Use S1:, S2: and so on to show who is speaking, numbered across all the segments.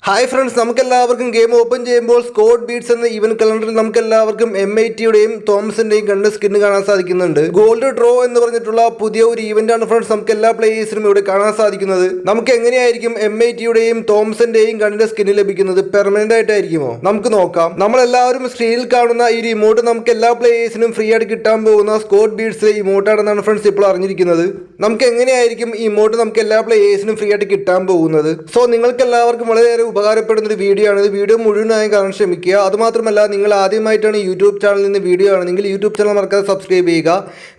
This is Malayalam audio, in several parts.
S1: Hi friends, നമുക്കെല്ലാവർക്കും ഗെയിം ഓപ്പൺ ചെയ്യുമ്പോൾ സ്കോഡ് ബീറ്റ്സ് എന്ന ഈവന്റ് കലണ്ടറിൽ നമുക്കെല്ലാവർക്കും M80യുടെയും തോംസന്റെയും ഗണ്ണിന്റെ സ്കിൻ കാണാൻ സാധിക്കുന്നുണ്ട്. ഗോൾഡ് ഡ്രോ എന്ന് പറഞ്ഞിട്ടുള്ള പുതിയ ഒരു ഈവന്റ് ആണ് ഫ്രണ്ട്സ് നമുക്ക് എല്ലാ പ്ലേയേഴ്സിനും ഇവിടെ കാണാൻ സാധിക്കുന്നത്. നമുക്ക് എങ്ങനെയായിരിക്കും M80യുടെയും തോംസന്റെയും ഗണ്ണിന്റെ സ്കിൻ ലഭിക്കുന്നത്? പെർമനന്റ് ആയിട്ടായിരിക്കുമോ? നമുക്ക് നോക്കാം. നമ്മളെല്ലാവരും സ്ക്രീനിൽ കാണുന്ന ഈ ഇമോട്ട് നമുക്ക് എല്ലാ പ്ലേയേഴ്സിനും ഫ്രീ ആയിട്ട് കിട്ടാൻ പോകുന്ന സ്കോഡ് ബീറ്റ്സിലെ ഇമോട്ടാണെന്നാണ് ഫ്രണ്ട്സ് ഇപ്പോൾ അറിഞ്ഞിരിക്കുന്നത്. നമുക്ക് എങ്ങനെയായിരിക്കും ഈ ഇമോട്ട് നമുക്ക് എല്ലാ പ്ലേയേഴ്സിനും ഫ്രീ ആയിട്ട് കിട്ടാൻ പോകുന്നത്? സോ നിങ്ങൾക്ക് എല്ലാവർക്കും വളരെയേറെ ഉപകാരപ്പെടുന്ന ഒരു വീഡിയോ ആണ്. വീഡിയോ മുഴുവനായി കാണാൻ ശ്രമിക്കുക. അതുമാത്രമല്ല, നിങ്ങൾ ആദ്യമായിട്ടാണ് യൂട്യൂബ് ചാനലിൽ നിന്ന് വീഡിയോ ആണെങ്കിൽ യൂട്യൂബ് ചാനൽ മറക്കാതെ സബ്സ്ക്രൈബ് ചെയ്യുക.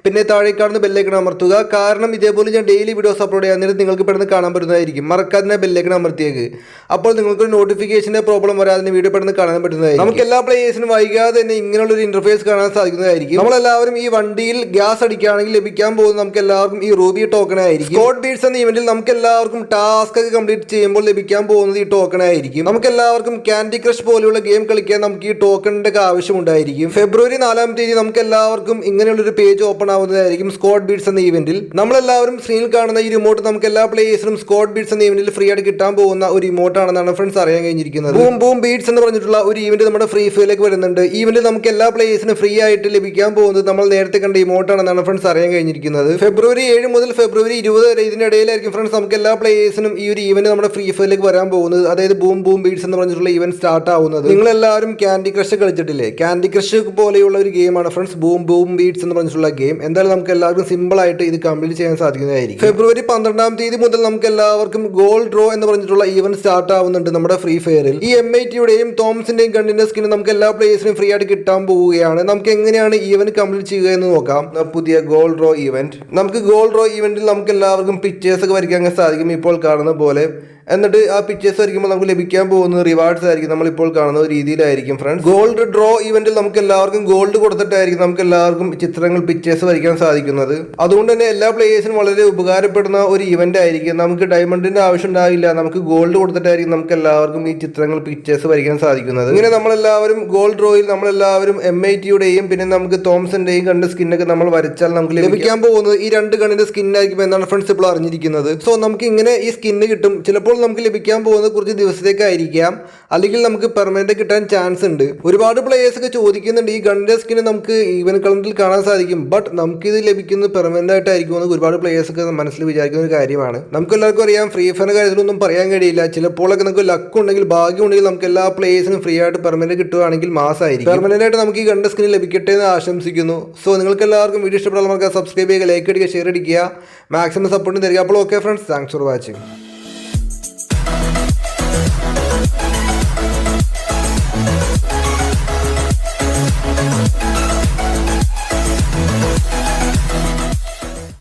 S1: പിന്നെ താഴെ കാണുന്ന ബെല്ലൈക്കൺ അമർത്തുക. കാരണം ഇതേപോലെ ഞാൻ ഡെയിലി വീഡിയോസ് അപ്ലോഡ് ചെയ്യാൻ നേരം നിങ്ങൾക്ക് പെട്ടെന്ന് കാണാൻ പറ്റുന്നതായിരിക്കും. മറക്കാതെ ബെല്ലൈക്കൺ അമർത്തിയേക്ക്. അപ്പോൾ നിങ്ങൾക്ക് നോട്ടിഫിക്കേഷൻ്റെ പ്രോബ്ലം വരാതെ വീഡിയോ പെട്ടെന്ന് കാണാൻ പറ്റുന്നതായിരിക്കും. നമുക്ക് എല്ലാ പ്ലേയേഴ്സിനും വൈകാതെ തന്നെ ഇങ്ങനെയുള്ളൊരു ഇന്റർഫേസ് കാണാൻ സാധിക്കുന്നതായിരിക്കും. നമ്മളെല്ലാവരും ഈ വണ്ടിയിൽ ഗ്യാസ് അടിക്കുകയാണെങ്കിൽ ലഭിക്കാൻ പോകുന്നത് നമുക്ക് എല്ലാവർക്കും ഈ റൂബി ടോക്കൺ ആയിരിക്കും. സ്കോഡ് ബീറ്റ്സ് എന്ന ഇവന്റിൽ നമുക്ക് എല്ലാവർക്കും ടാസ്ക് ഒക്കെ കംപ്ലീറ്റ് ചെയ്യുമ്പോൾ ലഭിക്കാൻ പോകുന്നത് ഈ ടോക്കൺ ആയിരിക്കും. നമുക്ക് എല്ലാവർക്കും ക്യാൻഡി ക്രഷ് പോലെയുള്ള ഗെയിം കളിക്കാൻ നമുക്ക് ഈ ടോക്കണിന്റെ ആവശ്യമുണ്ടായിരിക്കും. ഫെബ്രുവരി 4-ാം തീയതി നമുക്ക് എല്ലാവർക്കും ഇങ്ങനെയുള്ളൊരു പേജ് ഓപ്പൺ ആവുന്നതായിരിക്കും സ്കോഡ് ബീറ്റ്സ് എന്ന ഇവന്റിൽ. നമ്മളെല്ലാവരും സ്ക്രീനിൽ കാണുന്ന ഈ റിമോട്ട് നമുക്ക് എല്ലാ പ്ലേയേഴ്സിനും സ്കോഡ് ബീറ്റ്സ് എന്ന ഇവന്റിൽ ഫ്രീ ആയിട്ട് കിട്ടാൻ പോകുന്ന ഒരു ഇമോട്ട് ആണെന്നാണ് ഫ്രണ്ട്സ് അറിയാൻ കഴിഞ്ഞിരിക്കുന്നത്. ബൂം ബൂം ബീറ്റ്സ് എന്ന് പറഞ്ഞിട്ടുള്ള ഒരു ഈവന്റ് നമ്മുടെ ഫ്രീ ഫയറിലേക്ക് വരുന്നുണ്ട്. ഈവന്റ് നമുക്ക് എല്ലാ പ്ലേയേഴ്സിനും ഫ്രീ ആയിട്ട് ലഭിക്കാൻ പോകുന്നത് നമ്മൾ നേരത്തെ കണ്ട ഇമോട്ട് ആണെന്നാണ് ഫ്രണ്ട്സ് അറിയാൻ കഴിഞ്ഞിരിക്കുന്നത്. ഫെബ്രുവരി 7 മുതൽ ഫെബ്രുവരി 20 വരെ ഇതിന്റെ ഇടയിലായിരിക്കും ഫ്രണ്ട്സ് നമുക്ക് എല്ലാ പ്ലേയേഴ്സിനും ഈ ഒരു ഈവന്റ് നമ്മുടെ ഫ്രീ ഫയറിലേക്ക് വരാൻ പോകുന്നത്. അതായത് ബൂം ബൂം ബീറ്റ്സ് എന്ന് പറഞ്ഞിട്ടുള്ള ഈവന്റ് സ്റ്റാർട്ട് ആവുന്നത്. നിങ്ങളെല്ലാവരും ക്യാൻഡി ക്രഷ് കളിച്ചിട്ടില്ലേ? ക്യാൻഡി ക്രഷ് പോലെയുള്ള ഒരു ഗെയിമാണ് ഫ്രണ്ട്സ് ബൂം ബൂം ബീറ്റ്സ് എന്ന് പറഞ്ഞിട്ടുള്ള ഗെയിം. എന്തായാലും നമുക്ക് എല്ലാവർക്കും സിമ്പിൾ ആയിട്ട് ഇത് കംപ്ലീറ്റ് ചെയ്യാൻ സാധിക്കുന്നതായിരിക്കും. ഫെബ്രുവരി 12-ാം തീയതി മുതൽ നമുക്ക് എല്ലാവർക്കും ഗോൾഡ് ഡ്രോ എന്ന് പറഞ്ഞിട്ടുള്ള ഈവന്റ് സ്റ്റാർട്ട് ആവുന്നുണ്ട് നമ്മുടെ ഫ്രീ ഫയറിൽ. ഈ M80യുടെയും തോംസന്റെയും ഗണ്ണിന്റെ സ്കിൻ നമുക്ക് എല്ലാ പ്ലേയേഴ്സിനും ഫ്രീ ആയിട്ട് കിട്ടാൻ പോവുകയാണ്. നമുക്ക് എങ്ങനെയാണ് ഈവന്റ് കംപ്ലീറ്റ് ചെയ്യുക എന്ന് നോക്കാം. പുതിയ ഗോൾഡ് ഡ്രോ ഈവന്റ്. നമുക്ക് ഗോൾഡ് ഡ്രോ ഈവന്റിൽ നമുക്ക് എല്ലാവർക്കും പിക്ചേഴ്സ് ഒക്കെ വരയ്ക്കാൻ സാധിക്കും ഇപ്പോൾ കാണുന്ന പോലെ. എന്നിട്ട് ആ പിക്ചേഴ്സ് വരയ്ക്കുമ്പോൾ നമുക്ക് ലഭിക്കാൻ പോകുന്ന റിവാർഡ്സ് ആയിരിക്കും നമ്മളിപ്പോൾ കാണുന്ന രീതിയിലായിരിക്കും ഫ്രണ്ട്സ്. ഗോൾഡ് ഡ്രോ ഇവന്റിൽ നമുക്ക് എല്ലാവർക്കും ഗോൾഡ് കൊടുത്തിട്ടായിരിക്കും നമുക്ക് എല്ലാവർക്കും ചിത്രങ്ങൾ പിക്ചേഴ്സ് വരയ്ക്കാൻ സാധിക്കുന്നത്. അതുകൊണ്ട് തന്നെ എല്ലാ പ്ലേയേഴ്സിനും വളരെ ഉപകാരപ്പെടുന്ന ഒരു ഇവന്റ് ആയിരിക്കും. നമുക്ക് ഡയമണ്ടിന്റെ ആവശ്യം ഉണ്ടാവില്ല. നമുക്ക് ഗോൾഡ് കൊടുത്തിട്ടായിരിക്കും നമുക്ക് എല്ലാവർക്കും ഈ ചിത്രങ്ങൾ പിക്ചേഴ്സ് വരയ്ക്കാൻ സാധിക്കുന്നത്. ഇങ്ങനെ നമ്മളെല്ലാവരും ഗോൾഡ് ഡ്രോയിൽ നമ്മളെല്ലാവരും M80യുടെയും പിന്നെ നമുക്ക് തോംസന്റെയും ഗണ്ണിന്റെ സ്കിന്നൊക്കെ നമ്മൾ വരച്ചാൽ നമുക്ക് ലഭിക്കാൻ പോകുന്നത് ഈ രണ്ട് ഗണ്ണിന്റെ സ്കിന്നായിരിക്കും എന്നാണ് ഫ്രണ്ട്സ് ഇപ്പോൾ അറിഞ്ഞിരിക്കുന്നത്. സോ നമുക്ക് ഇങ്ങനെ ഈ സ്കിന്ന് കിട്ടും. ചിലപ്പോൾ നമുക്ക് ലഭിക്കാൻ പോകുന്നത് കുറച്ച് ദിവസത്തേക്കായിരിക്കാം, അല്ലെങ്കിൽ നമുക്ക് പെർമനന്റ് കിട്ടാൻ ചാൻസ് ഉണ്ട്. ഒരുപാട് പ്ലേയേഴ്സ് ഒക്കെ ചോദിക്കുന്നുണ്ട് ഈ ഗണ്ണിന്റെ സ്കിന് നമുക്ക് ഈവന്റ് കലണ്ടറിൽ കാണാൻ സാധിക്കും, ബട്ട് നമുക്കിത് ലഭിക്കുന്നത് പെർമനന്റ് ആയിട്ടായിരിക്കും എന്ന് ഒരുപാട് പ്ലേയേഴ്സ് ഒക്കെ മനസ്സിൽ വിചാരിക്കുന്ന ഒരു കാര്യമാണ്. നമുക്ക് എല്ലാവർക്കും അറിയാം, ഫ്രീ ഫയറിന്റെ കാര്യത്തിലൊന്നും പറയാൻ കഴിയില്ല. ചിലപ്പോഴൊക്കെ നമുക്ക് ലക്ക് ഉണ്ടെങ്കിൽ ഭാഗ്യം ഉണ്ടെങ്കിൽ നമുക്ക് എല്ലാ പ്ലേയേഴ്സിനും ഫ്രീ ആയിട്ട് പെർമനന്റ് കിട്ടുകയാണെങ്കിൽ മാസമായിരിക്കും. പെർമനന്റ് ആയിട്ട് നമുക്ക് ഈ ഗണ്ണിന്റെ സ്കിന് ലഭിക്കട്ടെ എന്ന് ആശംസിക്കുന്നു. സോ നിങ്ങൾക്ക് എല്ലാവർക്കും വീഡിയോ ഇഷ്ടപ്പെടാൻ നമുക്ക് സബ്സ്ക്രൈബ് ചെയ്യുക, ലൈക്ക് അടിക്കുക, ഷെയർ അടിക്കുക, മാക്സിമം സപ്പോർട്ട് തരിക. അപ്പോൾ okay friends, thanks for watching.